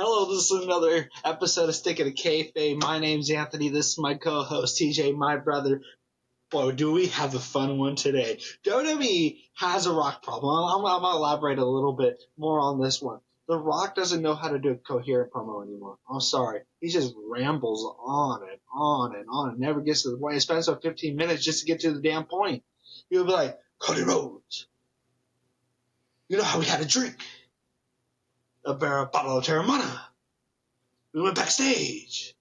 Hello, this is another episode of Sticking to Kayfabe. My name's Anthony. This is my co-host, TJ, my brother. Boy, do we have a fun one today. WWE has a Rock problem. I'm going to elaborate a little bit more on this one. The Rock doesn't know how to do a coherent promo anymore. I'm sorry. He just rambles on and on and on and never gets to the point. He spends about 15 minutes just to get to the damn point. He'll be like, Cody Rhodes, you know how we had a drink? A bottle of Terramana. We went backstage.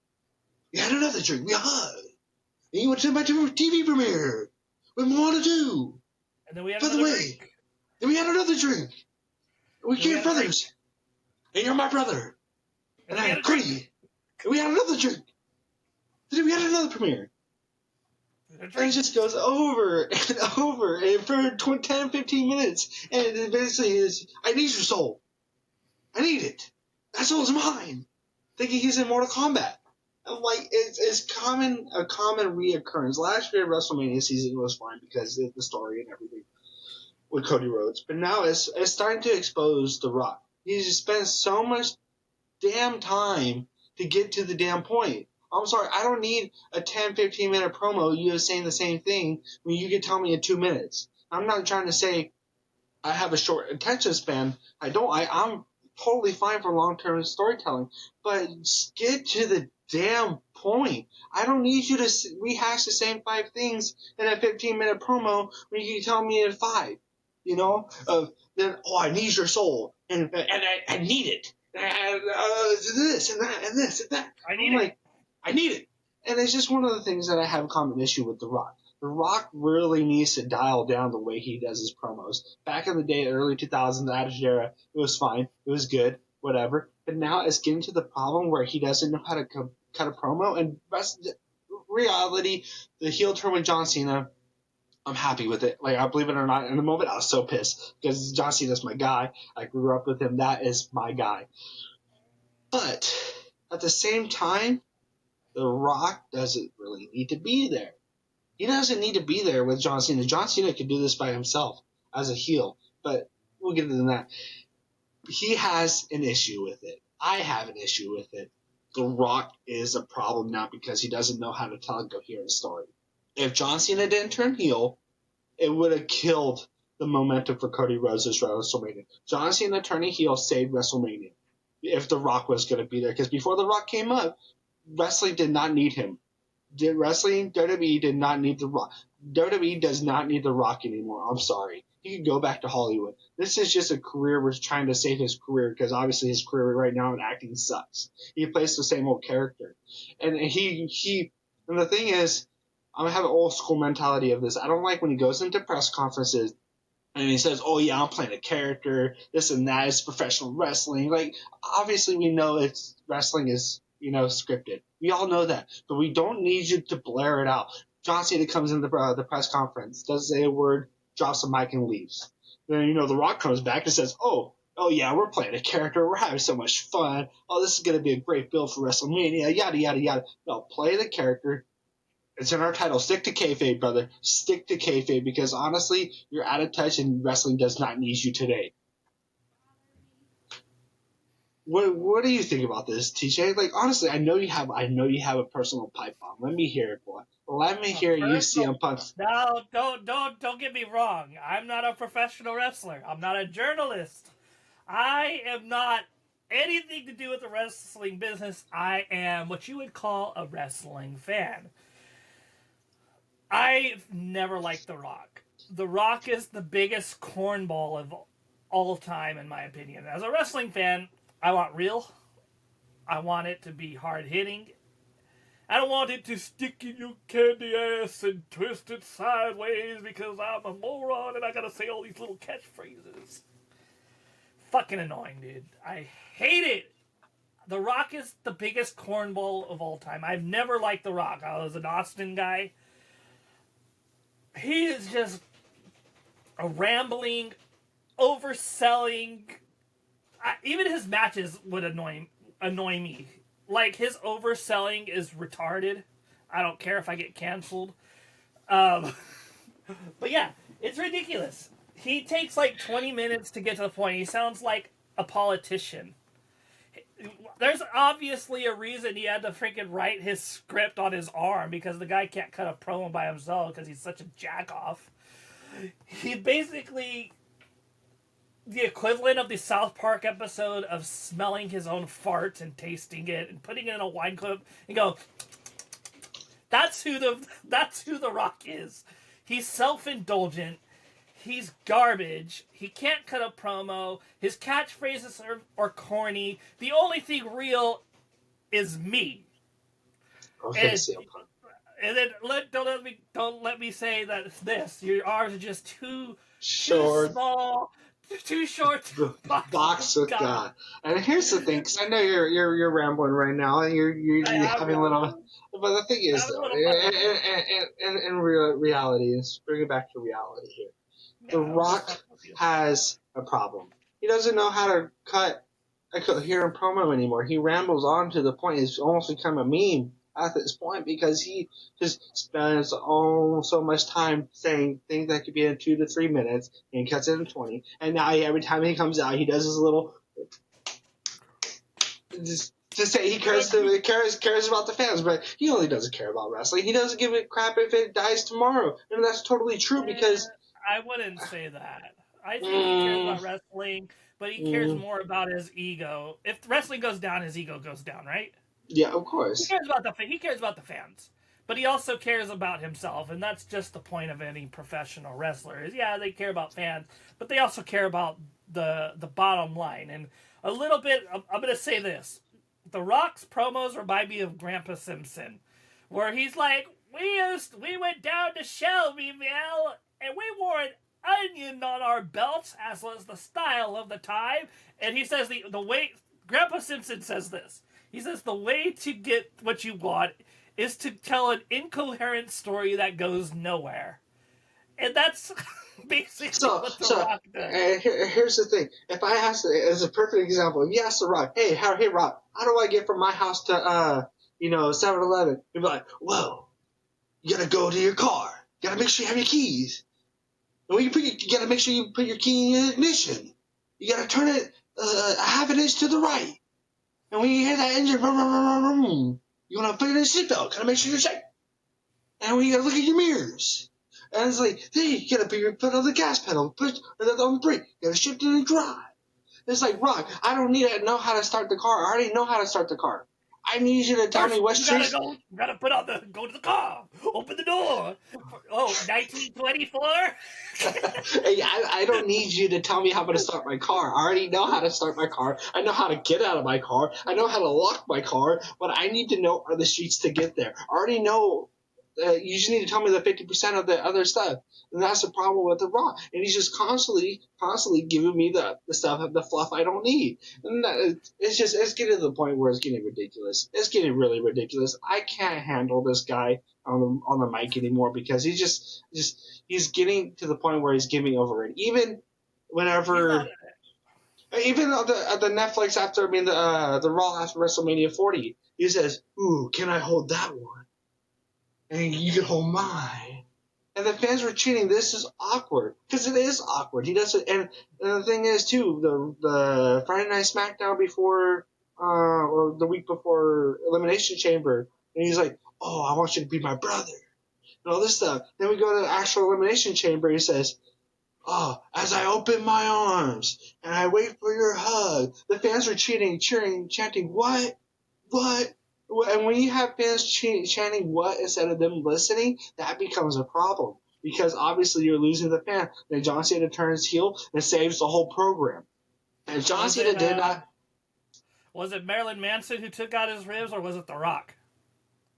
We had another drink. We hugged. And you went to my TV premiere with Moana 2. And then we had another drink. Then we had another drink. And we became brothers. And you're my brother. And I had Cody. And we had another drink. And then we had another premiere. And it just goes over and over and for 10, 15 minutes. And it basically is, I need your soul. I need it. That soul's mine. Thinking he's in Mortal Kombat. Like, it's a common reoccurrence. Last year, WrestleMania season was fine because of the story and everything with Cody Rhodes. But now it's starting to expose The Rock. He's spent so much damn time to get to the damn point. I'm sorry, I don't need a 10, 15-minute promo you saying the same thing when you can tell me in 2 minutes. I'm not trying to say I have a short attention span. I'm totally fine for long-term storytelling. But get to the damn point. I don't need you to rehash the same 5 things in a 15-minute promo when you can tell me in 5. You know? I need your soul. And I need it. This and that and this and that. I need it. And it's just one of the things that I have a common issue with The Rock. The Rock really needs to dial down the way he does his promos. Back in the day, early 2000s, the Attitude Era, it was fine. It was good. Whatever. But now it's getting to the problem where he doesn't know how to cut a promo. And reality, the heel turn with John Cena, I'm happy with it. Like, I believe it or not, in the moment I was so pissed because John Cena's my guy. I grew up with him. That is my guy. But at the same time, The Rock doesn't really need to be there. He doesn't need to be there with John Cena. John Cena could do this by himself as a heel, but we'll get into that. He has an issue with it. I have an issue with it. The Rock is a problem now because he doesn't know how to tell a coherent story. If John Cena didn't turn heel, it would have killed the momentum for Cody Rhodes at WrestleMania. John Cena turning heel saved WrestleMania if The Rock was going to be there. Because before The Rock came up, wrestling did not need him. WWE did not need The Rock. WWE does not need The Rock anymore. I'm sorry. He could go back to Hollywood. This is just a career we're trying to save his career because obviously his career right now in acting sucks. He plays the same old character. And and the thing is, I have an old school mentality of this. I don't like when he goes into press conferences and he says, oh yeah, I'm playing a character, this and that, it's professional wrestling. Like, obviously we know wrestling is, scripted. We all know that. But we don't need you to blare it out. John Cena comes in the press conference, doesn't say a word, drops the mic and leaves. Then, The Rock comes back and says, oh yeah, we're playing a character, we're having so much fun, oh, this is going to be a great build for WrestleMania, yada, yada, yada. No, play the character. It's in our title. Stick to kayfabe, brother. Stick to kayfabe because honestly, you're out of touch and wrestling does not need you today. What do you think about this, TJ? Like, honestly, I know you have a personal pipe bomb. Let me hear it, boy. Let me hear you, CM Punk. No, don't get me wrong. I'm not a professional wrestler. I'm not a journalist. I am not anything to do with the wrestling business. I am what you would call a wrestling fan. I've never liked The Rock. The Rock is the biggest cornball of all time, in my opinion. As a wrestling fan, I want real. I want it to be hard-hitting. I don't want it to stick in your candy ass and twist it sideways because I'm a moron and I gotta say all these little catchphrases. Fucking annoying, dude. I hate it. The Rock is the biggest cornball of all time. I've never liked The Rock. I was an Austin guy. He is just a rambling, overselling. Even his matches would annoy me. Like, his overselling is retarded. I don't care if I get canceled. But yeah, it's ridiculous. He takes like 20 minutes to get to the point. He sounds like a politician. obviously a reason he had to freaking write his script on his arm because the guy can't cut a promo by himself because he's such a jack-off. He basically the equivalent of the South Park episode of smelling his own fart and tasting it and putting it in a wine cup and go, that's who the Rock is. He's self-indulgent. He's garbage. He can't cut a promo. His catchphrases are corny. The only thing real is me. Okay, and then don't let me say that this. Your arms are just too small, too short to box with God. And here's the thing, because I know you're rambling right now, and you're having a little. But the thing is, though, in reality, let's bring it back to reality here. The Rock has a problem. He doesn't know how to cut a coherent promo anymore. He rambles on to the point it's almost become a meme at this point because he just spends so much time saying things that could be in 2 to 3 minutes and cuts it in 20. And now every time he comes out, he does his little just to say he cares about the fans, but he only doesn't care about wrestling. He doesn't give a crap if it dies tomorrow, and that's totally true because. I wouldn't say that. I think he cares about wrestling, but he cares more about his ego. If wrestling goes down, his ego goes down, right? Yeah, of course. He cares about the fans, but he also cares about himself, and that's just the point of any professional wrestler. Is they care about fans, but they also care about the bottom line. And a little bit, I'm going to say this: The Rock's promos remind me of Grandpa Simpson, where he's like, "We went down to Shelbyville, and we wore an onion on our belts, as was the style of the time." And he says the way Grandpa Simpson says this. He says the way to get what you want is to tell an incoherent story that goes nowhere. And that's basically what The Rock does. Here's the thing. If I ask, as a perfect example, if you ask The Rock, hey Rock, how do I get from my house to 7-Eleven? He'd be like, whoa, you gotta go to your car. You gotta make sure you have your keys. And when you gotta make sure you put your key in the ignition. You gotta turn it a half an inch to the right. And when you hear that engine, vroom, vroom, vroom, vroom, vroom, you want to put it in a seatbelt. Gotta make sure you're safe. And when you gotta look at your mirrors. And it's like, hey, you gotta put your foot on the gas pedal, push on the brake. You gotta shift it and drive. It's like, Rock, I don't need to know how to start the car. I already know how to start the car. I need you to tell me what streets. You gotta go to the car. Open the door. Oh, 1924? Hey, I don't need you to tell me how to start my car. I already know how to start my car. I know how to get out of my car. I know how to lock my car. What I need to know are the streets to get there. I already know. You just need to tell me the 50% of the other stuff. And that's the problem with The Rock. And he's just constantly giving me the stuff, the fluff I don't need. And it's getting to the point where it's getting ridiculous. It's getting really ridiculous. I can't handle this guy on the mic anymore because he's getting to the point where he's giving over it. Even whenever, even at the Netflix the Raw after WrestleMania 40, he says, "Ooh, can I hold that one? And you can hold mine." And the fans were cheating. This is awkward because it is awkward. He does it, and the thing is too, the Friday Night SmackDown before, or the week before Elimination Chamber, and he's like, "Oh, I want you to be my brother," and all this stuff. Then we go to the actual Elimination Chamber. He says, "Oh, as I open my arms and I wait for your hug," the fans are cheering, chanting, "What? What?" And when you have fans chanting what instead of them listening, that becomes a problem. Because obviously you're losing the fan. Then John Cena turns heel and saves the whole program. And John Cena did not... Was it Marilyn Manson who took out his ribs, or was it The Rock?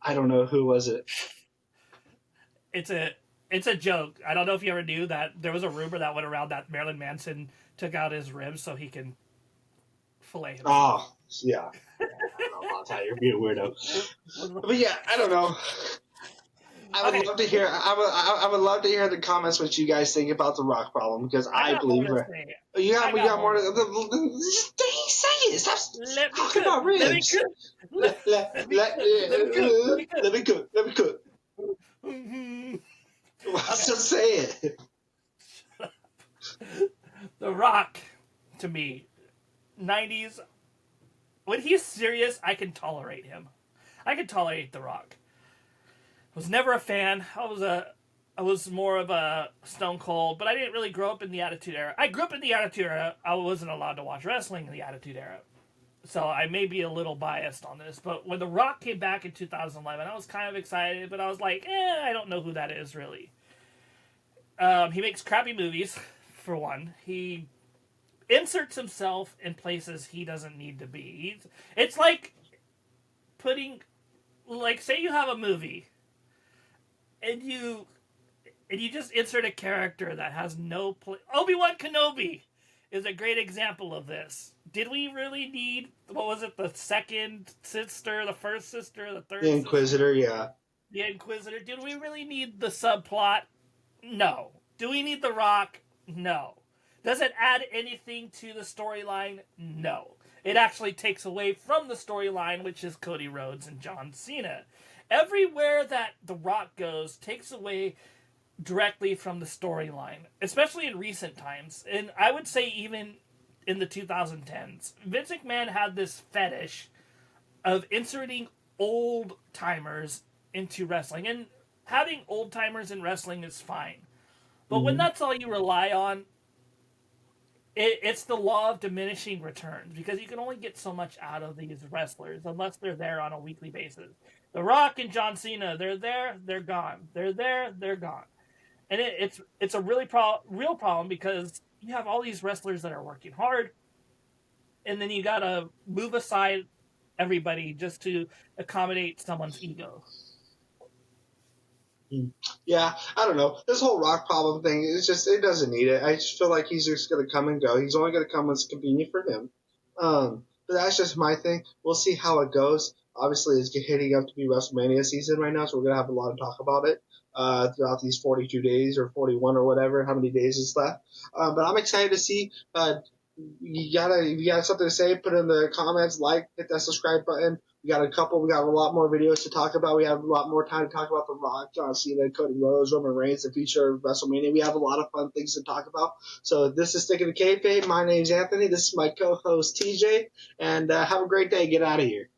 I don't know. Who was it? It's a joke. I don't know if you ever knew that there was a rumor that went around that Marilyn Manson took out his ribs so he can fillet himself. Oh, yeah. I don't know about that. You're being a weirdo. But yeah, I don't know. I would love to hear. I would love to hear the comments what you guys think about the Rock problem because I believe we got more. Just say it. Stop talking about ribs. Let me cook. Just say it. The Rock, to me, 90s when he's serious, I can tolerate him. I can tolerate The Rock. I was never a fan. I was more of a Stone Cold, but I didn't really grow up in the Attitude Era. I grew up in the Attitude Era. I wasn't allowed to watch wrestling in the Attitude Era. So I may be a little biased on this, but when The Rock came back in 2011, I was kind of excited, but I was like, I don't know who that is, really. He makes crappy movies, for one. He inserts himself in places he doesn't need to be. It's like putting, like, say you have a movie, and you just insert a character that has no place. Obi-Wan Kenobi is a great example of this. Did we really need, what was it, the second sister, the first sister, the third The Inquisitor, sister? yeah. The Inquisitor. Did we really need the subplot? No. Do we need The Rock? No. Does it add anything to the storyline? No. It actually takes away from the storyline, which is Cody Rhodes and John Cena. Everywhere that The Rock goes takes away directly from the storyline, especially in recent times. And I would say even in the 2010s, Vince McMahon had this fetish of inserting old timers into wrestling. And having old timers in wrestling is fine. But when that's all you rely on, it's the law of diminishing returns, because you can only get so much out of these wrestlers unless they're there on a weekly basis. The Rock and John Cena, they're there, they're gone. They're there, they're gone. And it's a really real problem, because you have all these wrestlers that are working hard, and then you gotta move aside everybody just to accommodate someone's ego. Yeah, I don't know. This whole Rock problem thing is just, it doesn't need it. I just feel like he's just going to come and go. He's only going to come when it's convenient for him. But that's just my thing. We'll see how it goes. Obviously, it's hitting up to be WrestleMania season right now, so we're going to have a lot of talk about it throughout these 42 days or 41 or whatever, how many days is left. But I'm excited to see. You got something to say, put it in the comments, hit that subscribe button. We got a lot more videos to talk about. We have a lot more time to talk about The Rock, John Cena, Cody Rhodes, Roman Reigns, the future of WrestleMania. We have a lot of fun things to talk about. So this is Sticking to Kayfabe. My name's Anthony. This is my co-host TJ. And have a great day. Get out of here.